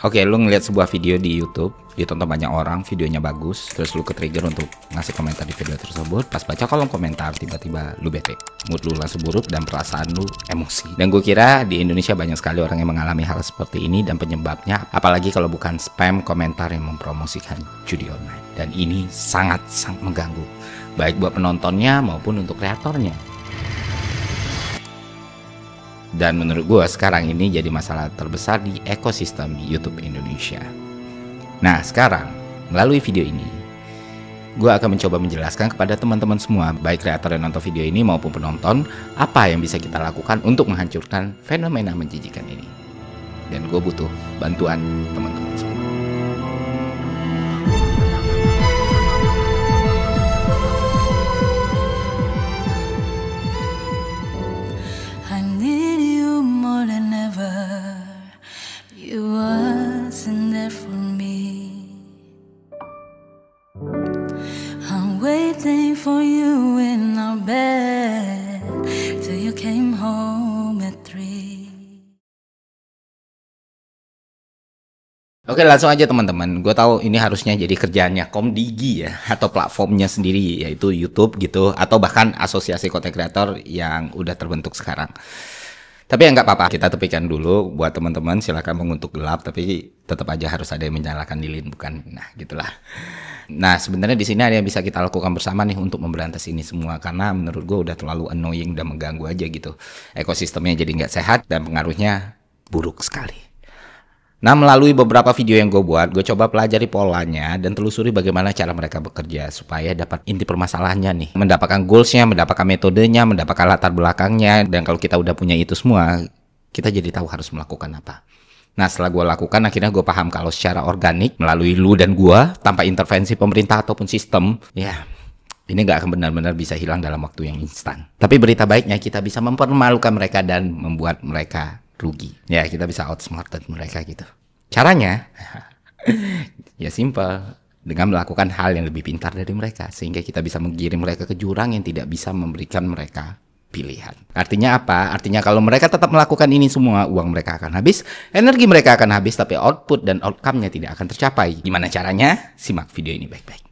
Oke, lu ngeliat sebuah video di YouTube, ditonton banyak orang, videonya bagus, terus lu ke-trigger untuk ngasih komentar di video tersebut. Pas baca kolom komentar, tiba-tiba lu bete, mood lu langsung buruk dan perasaan lu emosi. Dan gue kira di Indonesia banyak sekali orang yang mengalami hal seperti ini, dan penyebabnya apalagi kalau bukan spam komentar yang mempromosikan judi online. Dan ini sangat-sangat mengganggu, baik buat penontonnya maupun untuk kreatornya. Dan menurut gue sekarang ini jadi masalah terbesar di ekosistem YouTube Indonesia. Nah sekarang melalui video ini gue akan mencoba menjelaskan kepada teman-teman semua, baik kreator yang nonton video ini maupun penonton, apa yang bisa kita lakukan untuk menghancurkan fenomena menjijikan ini. Dan gue butuh bantuan teman-teman semua. Waiting for you in our bed till you came home at 3. Oke, langsung aja teman-teman. Gue tahu ini harusnya jadi kerjaannya Komdigi ya, atau platformnya sendiri yaitu YouTube gitu, atau bahkan asosiasi content creator yang udah terbentuk sekarang. Tapi ya nggak apa-apa, kita tepikan dulu buat teman-teman. Silakan mengutuk gelap, tapi tetap aja harus ada yang menyalakan lilin, bukan? Nah, gitulah. Nah, sebenarnya di sini ada yang bisa kita lakukan bersama nih untuk memberantas ini semua, karena menurut gue udah terlalu annoying dan mengganggu aja gitu. Ekosistemnya jadi nggak sehat dan pengaruhnya buruk sekali. Nah, melalui beberapa video yang gue buat, gue coba pelajari polanya dan telusuri bagaimana cara mereka bekerja supaya dapat inti permasalahannya nih. Mendapatkan goalsnya, mendapatkan metodenya, mendapatkan latar belakangnya, dan kalau kita udah punya itu semua, kita jadi tahu harus melakukan apa. Nah, setelah gue lakukan, akhirnya gue paham kalau secara organik, melalui lu dan gue, tanpa intervensi pemerintah ataupun sistem, ya ini gak akan benar-benar bisa hilang dalam waktu yang instan. Tapi berita baiknya, kita bisa mempermalukan mereka dan membuat mereka rugi. Ya, kita bisa outsmarted mereka gitu. Caranya, ya simple. Dengan melakukan hal yang lebih pintar dari mereka, sehingga kita bisa menggiring mereka ke jurang yang tidak bisa memberikan mereka pilihan. Artinya apa? Artinya kalau mereka tetap melakukan ini semua, uang mereka akan habis, energi mereka akan habis, tapi output dan outcome-nya tidak akan tercapai. Gimana caranya? Simak video ini baik-baik.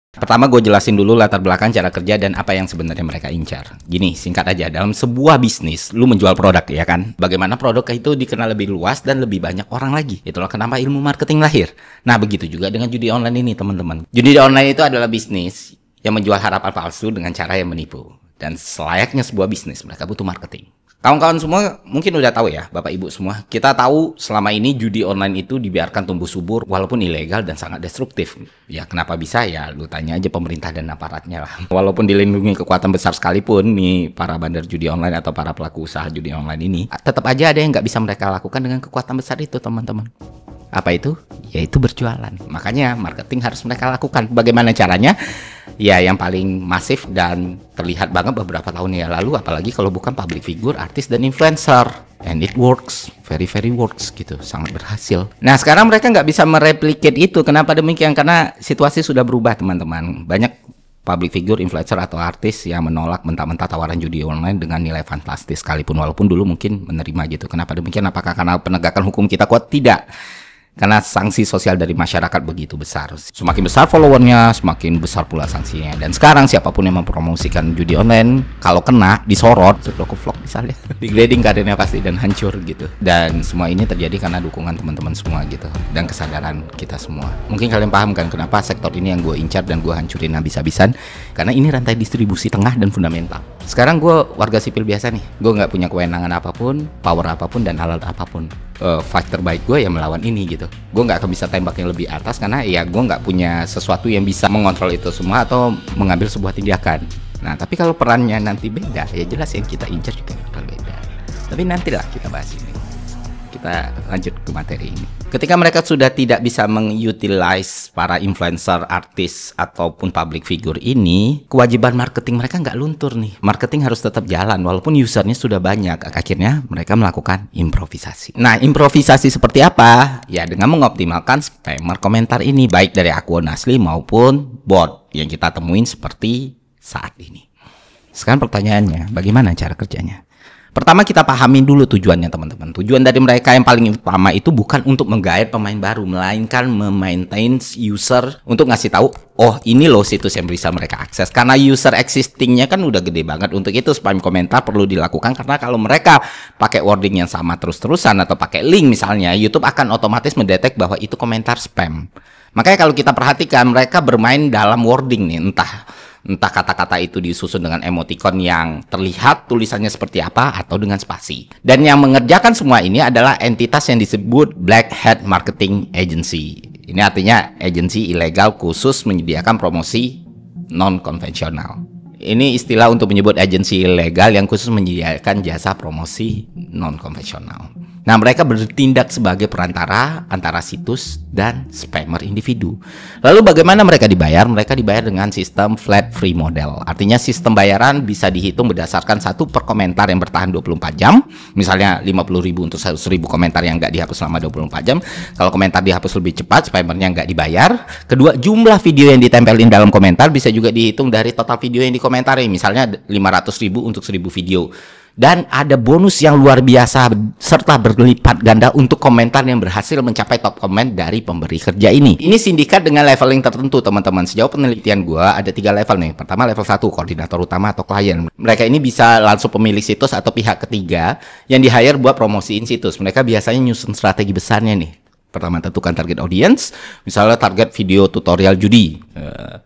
Pertama gue jelasin dulu latar belakang cara kerja dan apa yang sebenarnya mereka incar. Gini, singkat aja, dalam sebuah bisnis, lu menjual produk ya kan? Bagaimana produk itu dikenal lebih luas dan lebih banyak orang lagi. Itulah kenapa ilmu marketing lahir. Nah, begitu juga dengan judi online ini, teman-teman. Judi online itu adalah bisnis yang menjual harapan palsu dengan cara yang menipu. Dan selayaknya sebuah bisnis, mereka butuh marketing. Kawan-kawan semua mungkin udah tahu ya, Bapak Ibu semua. Kita tahu selama ini judi online itu dibiarkan tumbuh subur walaupun ilegal dan sangat destruktif. Ya kenapa bisa? Ya lu tanya aja pemerintah dan aparatnya lah. Walaupun dilindungi kekuatan besar sekalipun nih para bandar judi online atau para pelaku usaha judi online ini, tetap aja ada yang nggak bisa mereka lakukan dengan kekuatan besar itu, teman-teman. Apa itu? Yaitu berjualan. Makanya marketing harus mereka lakukan. Bagaimana caranya? Ya yang paling masif dan terlihat banget beberapa tahun yang lalu, apalagi kalau bukan public figure, artis dan influencer. And it works, very works gitu, sangat berhasil. Nah sekarang mereka nggak bisa mereplicate itu. Kenapa demikian? Karena situasi sudah berubah, teman-teman. Banyak public figure, influencer atau artis yang menolak mentah-mentah tawaran judi online dengan nilai fantastis sekalipun, walaupun dulu mungkin menerima gitu. Kenapa demikian? Apakah karena penegakan hukum kita kuat? Tidak. Karena sanksi sosial dari masyarakat begitu besar. Semakin besar followernya, semakin besar pula sanksinya. Dan sekarang siapapun yang mempromosikan judi online, kalau kena, disorot, vlog misalnya, degrading karirnya pasti dan hancur gitu. Dan semua ini terjadi karena dukungan teman-teman semua gitu. Dan kesadaran kita semua. Mungkin kalian paham kan kenapa sektor ini yang gue incar dan gue hancurin habis-habisan. Karena ini rantai distribusi tengah dan fundamental. Sekarang gue warga sipil biasa nih. Gue nggak punya kewenangan apapun, power apapun, dan alat apapun. Fight terbaik gue ya melawan ini gitu. Gue nggak akan bisa tembak yang lebih atas karena ya gue nggak punya sesuatu yang bisa mengontrol itu semua atau mengambil sebuah tindakan. Nah tapi kalau perannya nanti beda, ya jelas yang kita incar juga bakal beda. Tapi nantilah kita bahas ini. Kita lanjut ke materi ini. Ketika mereka sudah tidak bisa mengutilize para influencer, artis, ataupun public figure ini, kewajiban marketing mereka nggak luntur nih. Marketing harus tetap jalan walaupun usernya sudah banyak. Akhirnya mereka melakukan improvisasi. Nah, improvisasi seperti apa? Ya dengan mengoptimalkan spammer komentar ini, baik dari akun asli maupun bot yang kita temuin seperti saat ini. Sekarang pertanyaannya, bagaimana cara kerjanya? Pertama kita pahamin dulu tujuannya teman-teman. Tujuan dari mereka yang paling utama itu bukan untuk menggait pemain baru, melainkan memaintain user untuk ngasih tahu, oh ini loh situs yang bisa mereka akses. Karena user existingnya kan udah gede banget. Untuk itu spam komentar perlu dilakukan, karena kalau mereka pakai wording yang sama terus-terusan atau pakai link misalnya, YouTube akan otomatis mendetek bahwa itu komentar spam. Makanya kalau kita perhatikan mereka bermain dalam wording nih, entah kata-kata itu disusun dengan emoticon yang terlihat tulisannya seperti apa atau dengan spasi. Dan yang mengerjakan semua ini adalah entitas yang disebut Black Hat Marketing Agency. Ini artinya agensi ilegal khusus menyediakan promosi non-konvensional. Ini istilah untuk menyebut agensi ilegal yang khusus menyediakan jasa promosi non-konvensional. Nah, mereka bertindak sebagai perantara antara situs dan spammer individu. Lalu bagaimana mereka dibayar? Mereka dibayar dengan sistem flat fee model. Artinya sistem bayaran bisa dihitung berdasarkan satu per komentar yang bertahan 24 jam. Misalnya 50.000 untuk 100.000 komentar yang nggak dihapus selama 24 jam. Kalau komentar dihapus lebih cepat, spammernya nggak dibayar. Kedua, jumlah video yang ditempelin dalam komentar bisa juga dihitung dari total video yang dikomentari. Misalnya 500.000 untuk 1.000 video. Dan ada bonus yang luar biasa serta berlipat ganda untuk komentar yang berhasil mencapai top komen dari pemberi kerja ini. Ini sindikat dengan leveling tertentu teman-teman. Sejauh penelitian gua ada 3 level nih. Pertama level 1, koordinator utama atau klien. Mereka ini bisa langsung pemilik situs atau pihak ketiga yang di-hire buat promosiin situs. Mereka biasanya nyusun strategi besarnya nih. Pertama tentukan target audience, misalnya target video tutorial judi,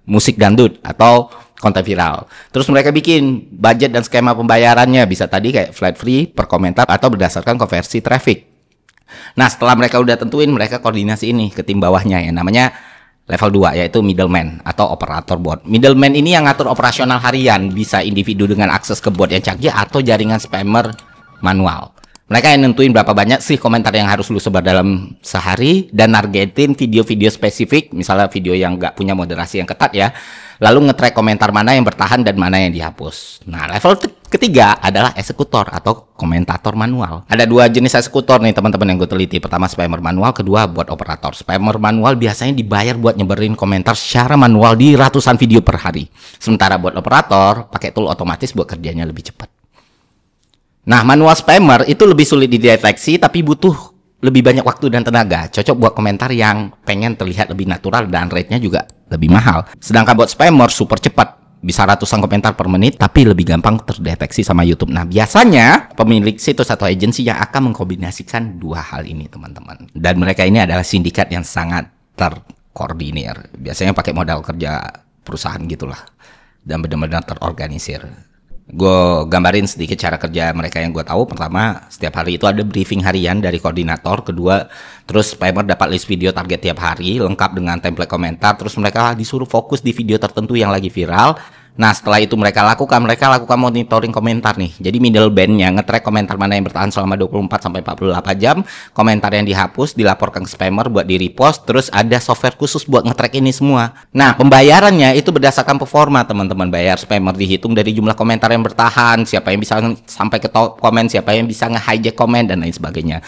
musik dangdut, atau konten viral. Terus mereka bikin budget dan skema pembayarannya, bisa tadi kayak flat fee per komentar atau berdasarkan konversi traffic. Nah, setelah mereka udah tentuin, mereka koordinasi ini ke tim bawahnya yang namanya level 2, yaitu middleman atau operator bot. Middleman ini yang ngatur operasional harian, bisa individu dengan akses ke bot yang canggih atau jaringan spammer manual. Mereka yang nentuin berapa banyak sih komentar yang harus lu sebar dalam sehari dan nargetin video-video spesifik, misalnya video yang nggak punya moderasi yang ketat ya. Lalu nge-track komentar mana yang bertahan dan mana yang dihapus. Nah, level ketiga adalah eksekutor atau komentator manual. Ada 2 jenis eksekutor nih teman-teman yang gue teliti. Pertama spammer manual, kedua buat operator. Spammer manual biasanya dibayar buat nyebarin komentar secara manual di ratusan video per hari. Sementara buat operator pakai tool otomatis buat kerjanya lebih cepat. Nah, manual spammer itu lebih sulit dideteksi tapi butuh lebih banyak waktu dan tenaga. Cocok buat komentar yang pengen terlihat lebih natural dan rate-nya juga lebih mahal. Sedangkan buat spammer super cepat, bisa ratusan komentar per menit tapi lebih gampang terdeteksi sama YouTube. Nah, biasanya pemilik situs atau agensi yang akan mengkombinasikan 2 hal ini, teman-teman. Dan mereka ini adalah sindikat yang sangat terkoordinir. Biasanya pakai modal kerja perusahaan gitulah. Dan benar-benar terorganisir. Gue gambarin sedikit cara kerja mereka yang gue tahu. Pertama, setiap hari itu ada briefing harian dari koordinator. Kedua, terus spammer dapat list video target tiap hari lengkap dengan template komentar. Terus mereka disuruh fokus di video tertentu yang lagi viral. Nah, setelah itu mereka lakukan monitoring komentar nih. Jadi middle band-nya nge-track komentar mana yang bertahan selama 24-48 jam. Komentar yang dihapus dilaporkan ke spammer buat di-repost. Terus ada software khusus buat nge-track ini semua. Nah, pembayarannya itu berdasarkan performa, teman-teman. Bayar spammer dihitung dari jumlah komentar yang bertahan, siapa yang bisa sampai ke top komen, siapa yang bisa nge-hijack komen, dan lain sebagainya.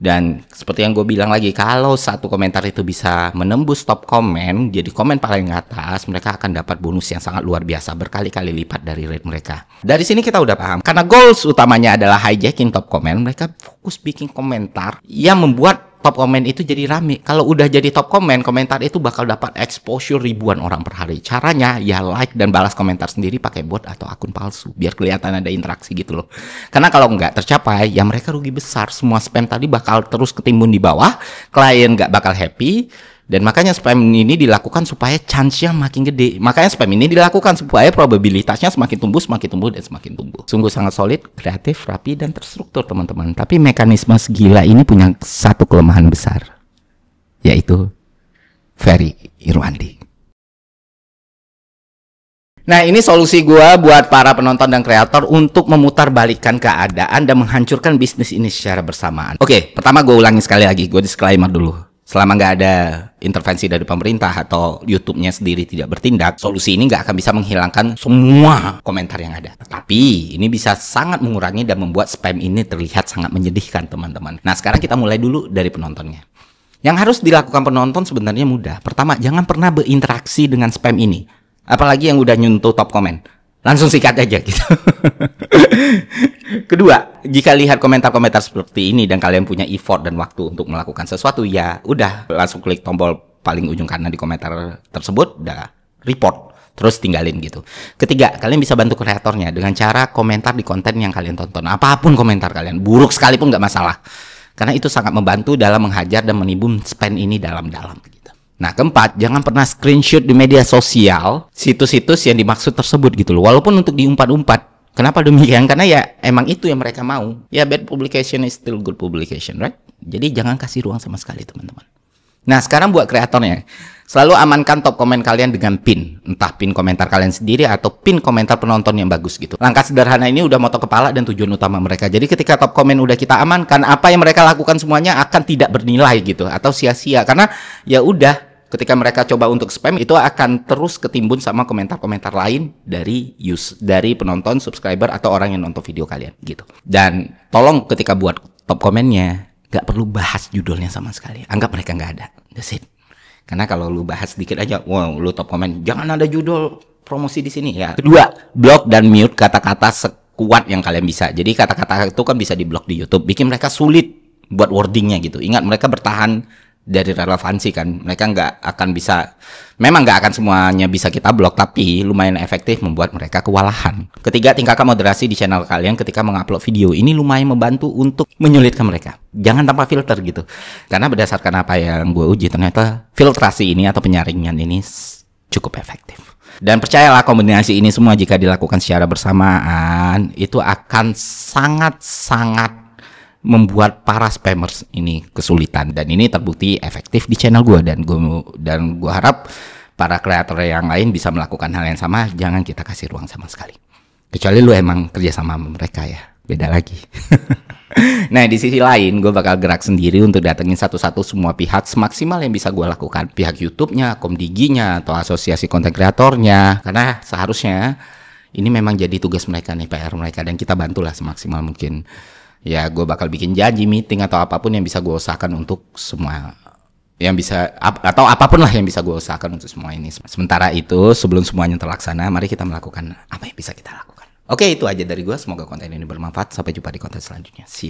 Dan seperti yang gue bilang lagi, kalau satu komentar itu bisa menembus top komen, jadi komen paling atas, mereka akan dapat bonus yang sangat luar biasa, berkali-kali lipat dari rate mereka. Dari sini kita udah paham, karena goals utamanya adalah hijacking top komen, mereka fokus bikin komentar yang membuat top komen itu jadi rame. Kalau udah jadi top komen, komentar itu bakal dapat exposure ribuan orang per hari. Caranya ya like dan balas komentar sendiri pakai bot atau akun palsu, biar kelihatan ada interaksi gitu loh. Karena kalau nggak tercapai, ya mereka rugi besar. Semua spam tadi bakal terus ketimbun di bawah, klien nggak bakal happy. Dan makanya spam ini dilakukan supaya chance-nya makin gede. Makanya spam ini dilakukan supaya probabilitasnya semakin tumbuh, dan semakin tumbuh. Sungguh sangat solid, kreatif, rapi, dan terstruktur, teman-teman. Tapi mekanisme segila ini punya satu kelemahan besar, yaitu Ferry Irwandi. Nah, ini solusi gua buat para penonton dan kreator untuk memutarbalikkan keadaan dan menghancurkan bisnis ini secara bersamaan. Oke, pertama gue ulangi sekali lagi, gue disclaimer dulu. Selama nggak ada intervensi dari pemerintah atau YouTube-nya sendiri tidak bertindak, solusi ini nggak akan bisa menghilangkan semua komentar yang ada. Tapi ini bisa sangat mengurangi dan membuat spam ini terlihat sangat menyedihkan, teman-teman. Nah, sekarang kita mulai dulu dari penontonnya. Yang harus dilakukan penonton sebenarnya mudah. Pertama, jangan pernah berinteraksi dengan spam ini. Apalagi yang udah nyentuh top komen. Langsung sikat aja gitu. Kedua, jika lihat komentar-komentar seperti ini dan kalian punya effort dan waktu untuk melakukan sesuatu, ya udah langsung klik tombol paling ujung kanan di komentar tersebut, udah report, terus tinggalin gitu. Ketiga, kalian bisa bantu kreatornya dengan cara komentar di konten yang kalian tonton. Apapun komentar kalian, buruk sekalipun nggak masalah. Karena itu sangat membantu dalam menghajar dan menimbun spam ini dalam-dalam gitu. Nah, keempat, jangan pernah screenshot di media sosial situs-situs yang dimaksud tersebut gitu loh. Walaupun untuk diumpat-umpat. Kenapa demikian? Karena ya emang itu yang mereka mau. Ya, bad publication is still good publication, right? Jadi jangan kasih ruang sama sekali, teman-teman. Nah, sekarang buat kreatornya. Selalu amankan top komen kalian dengan pin. Entah pin komentar kalian sendiri atau pin komentar penonton yang bagus gitu. Langkah sederhana ini udah moto kepala dan tujuan utama mereka. Jadi ketika top komen udah kita amankan, apa yang mereka lakukan semuanya akan tidak bernilai gitu. Atau sia-sia. Karena ya udah. Ketika mereka coba untuk spam, itu akan terus ketimbun sama komentar-komentar lain dari penonton, subscriber, atau orang yang nonton video kalian gitu. Dan tolong ketika buat top komennya, gak perlu bahas judulnya sama sekali. Anggap mereka gak ada. That's it. Karena kalau lu bahas sedikit aja, wow, lu top komen, jangan ada judul promosi di sini ya. Kedua, block dan mute kata-kata sekuat yang kalian bisa. Jadi kata-kata itu kan bisa di-block di YouTube. Bikin mereka sulit buat wordingnya gitu. Ingat, mereka bertahan dari relevansi kan, mereka nggak akan bisa, memang nggak akan semuanya bisa kita blok, tapi lumayan efektif membuat mereka kewalahan. Ketiga, tingkatkan moderasi di channel kalian ketika mengupload video. Ini lumayan membantu untuk menyulitkan mereka. Jangan tanpa filter gitu, karena berdasarkan apa yang gue uji, ternyata filtrasi ini atau penyaringan ini cukup efektif. Dan percayalah, kombinasi ini semua jika dilakukan secara bersamaan itu akan sangat-sangat membuat para spammers ini kesulitan, dan ini terbukti efektif di channel gue, dan gue harap para kreator yang lain bisa melakukan hal yang sama. Jangan kita kasih ruang sama sekali, kecuali lu emang kerja sama mereka ya, beda lagi. Nah, di sisi lain gue bakal gerak sendiri untuk datengin satu-satu semua pihak semaksimal yang bisa gue lakukan, pihak YouTube-nya, Komdigi-nya, atau asosiasi konten kreatornya, karena seharusnya ini memang jadi tugas mereka nih, PR mereka, dan kita bantulah semaksimal mungkin. Ya, gue bakal bikin janji meeting atau apapun yang bisa gue usahakan untuk semua yang bisa, atau apapun lah yang bisa gue usahakan untuk semua ini. Sementara itu, sebelum semuanya terlaksana, mari kita melakukan apa yang bisa kita lakukan. Oke, itu aja dari gue. Semoga konten ini bermanfaat. Sampai jumpa di konten selanjutnya. See ya.